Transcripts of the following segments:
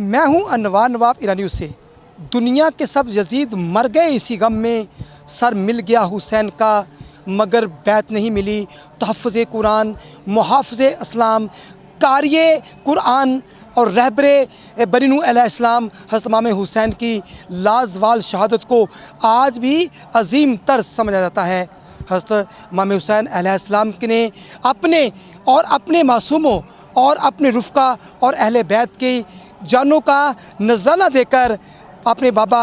मैं हूं अनवार नवाब ईरानी से। दुनिया के सब यजीद मर गए इसी गम में, सर मिल गया हुसैन का मगर बैत नहीं मिली। तहफ़्फ़ुज़े कुरान, मुहाफ़िज़े इस्लाम, कारिए कुरान और रहबरे बनी नूह अलैहिस्सलाम हज़रत इमाम हुसैन की लाज़वाल शहादत को आज भी अज़ीम तर समझा जाता है। हज़रत इमाम हुसैन अलैहिस्सलाम ने अपने मासूमों और अपने रुफ़क़ा और अहले बैत की जानों का नजराना देकर अपने बाबा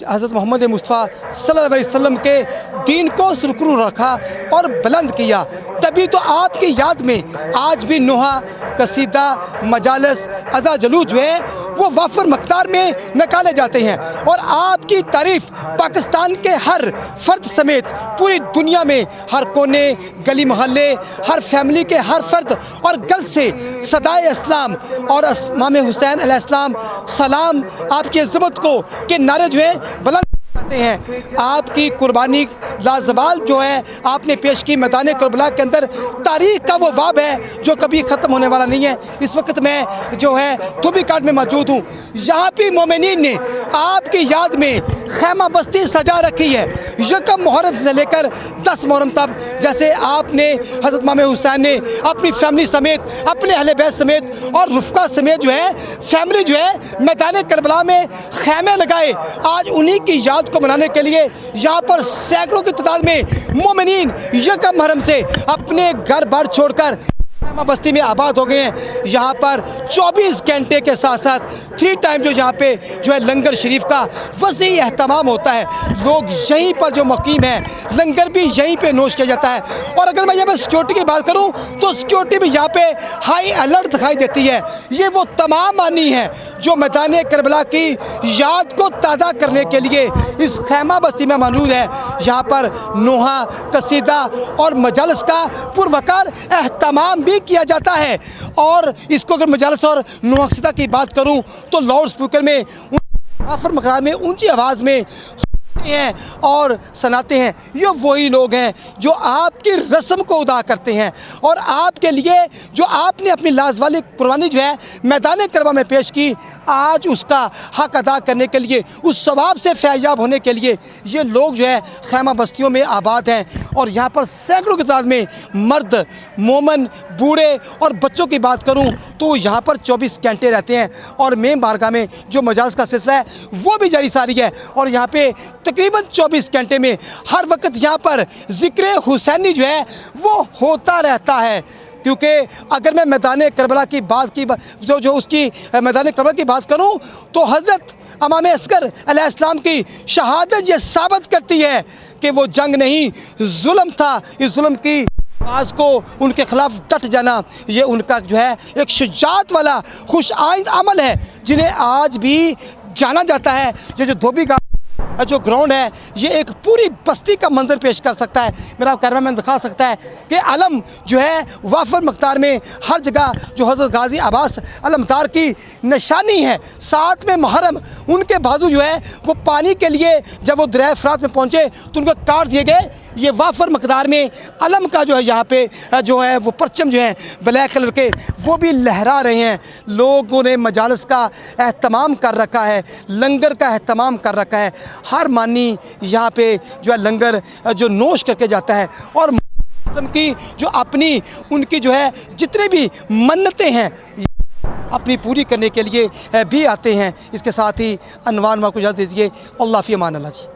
हज़रत मोहम्मद मुस्तफ़ा सल्लल्लाहु अलैहि वसल्लम के दीन को सुरखरू रखा और बुलंद किया। तभी तो आपकी याद में आज भी नोहा, कसीदा, मजालिस, अज़ा जलूस जो है वो वाफर मक़दार में निकाले जाते हैं और आपकी तारीफ़ पाकिस्तान के हर फ़र्द समेत पूरी दुनिया में हर कोने, गली मोहल्ले, हर फैमिली के हर फ़र्द और गल से सदाए इस्लाम और इमाम हुसैन अलैहिस्सलाम सलाम आपकी अज़मत को के नारे जो है बुलंद करते हैं। आपकी कुर्बानी लाजवाल जो है आपने पेश की मैदान करबला के अंदर तारीख़ का वो बाब है जो कभी ख़त्म होने वाला नहीं है। इस वक्त मैं जो है धोबी घाट में मौजूद हूँ। यहाँ पे मोमिनीन ने आपकी याद में खैमा बस्ती सजा रखी है। यकम मुहर्रम से लेकर 10 मुहर्रम तक जैसे आपने हज़रत इमाम हुसैन ने अपनी फैमिली समेत, अपने अहले बैत समेत और रुफ़क़ा समेत जो है फैमिली जो है मैदान करबला में खैमे लगाए। आज उन्हीं की याद को मनाने के लिए यहाँ पर सैकड़ों की तादाद में मोमिनीन यकम मुहर्रम से अपने घर बार छोड़कर बस्ती में आबाद हो गए हैं। यहाँ पर 24 घंटे के साथ साथ 3 टाइम जो यहाँ पे जो है लंगर शरीफ का वसी एहतमाम होता है। लोग यहीं पर जो मुकीम है लंगर भी यहीं पे नोश किया जाता है। और अगर मैं यहाँ पर सिक्योरिटी की बात करूँ तो सिक्योरिटी भी यहाँ पे हाई अलर्ट दिखाई देती है। ये वो तमाम आनी है जो मैदान करबला की याद को ताज़ा करने के लिए इस खैमा बस्ती में मौजूद है। यहाँ पर नोहा, कसीदा और मजालिस का पुरवकार एहतमाम भी किया जाता है। और इसको अगर मजालिस और नोहा कसीदा की बात करूं तो लाउड स्पीकर में वाफर मकाम में ऊंची आवाज़ में हैं और सुनाते हैं। ये वही लोग हैं जो आपकी रस्म को अदा करते हैं और आपके लिए जो आपने अपनी लाजवाली कुर्बानी जो है मैदान करबला में पेश की, आज उसका हक अदा करने के लिए, उस सवाब से फैयाब होने के लिए ये लोग जो है खैमा बस्तियों में आबाद हैं। और यहाँ पर सैकड़ों की तादाद में मर्द, मोमन, बूढ़े और बच्चों की बात करूँ तो यहाँ पर 24 घंटे रहते हैं। और मेन बारगाह में जो मजालिस का सिलसिला है वो भी जारी सारी है। और यहाँ पे तकरीबन 24 घंटे में हर वक्त यहाँ पर ज़िक्र हुसैनी जो है वो होता रहता है। क्योंकि अगर मैं मैदान करबला की बात की जो उसकी मैदान करबला की बात करूँ तो हज़रत इमाम असगर अलैहिस्सलाम की शहादत ये साबित करती है कि वो जंग नहीं जुल्म था। इस जुल्म की आवाज़ को उनके ख़िलाफ़ डट जाना ये उनका जो है एक शुजाअत वाला खुश आइंद अमल है जिन्हें आज भी जाना जाता है। जो धोबी घाट जो ग्राउंड है ये एक पूरी बस्ती का मंजर पेश कर सकता है। मेरा कैमरा मैन दिखा सकता है कि अलम जो है वाफर मक़दार में हर जगह जो हज़रत गाजी अब्बास अलमदार की निशानी है। 7 में मुहर्रम उनके बाजू जो है वो पानी के लिए जब वो दरिया फ़ुरात में पहुँचे तो उनको काट दिए गए। ये वाफर मक़दार में अलम का जो है यहाँ पे जो है वो परचम जो है ब्लैक कलर के वो भी लहरा रहे हैं। लोगों ने मजालिस का एहतमाम कर रखा है, लंगर का एहतमाम कर रखा है। हर मानी यहाँ पे जो है लंगर जो नोश करके जाता है और की जो अपनी उनकी जो है जितने भी मन्नतें हैं अपनी पूरी करने के लिए भी आते हैं। इसके साथ ही अनवार को इजाज़त दीजिए। अल्लाह फ़ी अमान अल्लाह जी।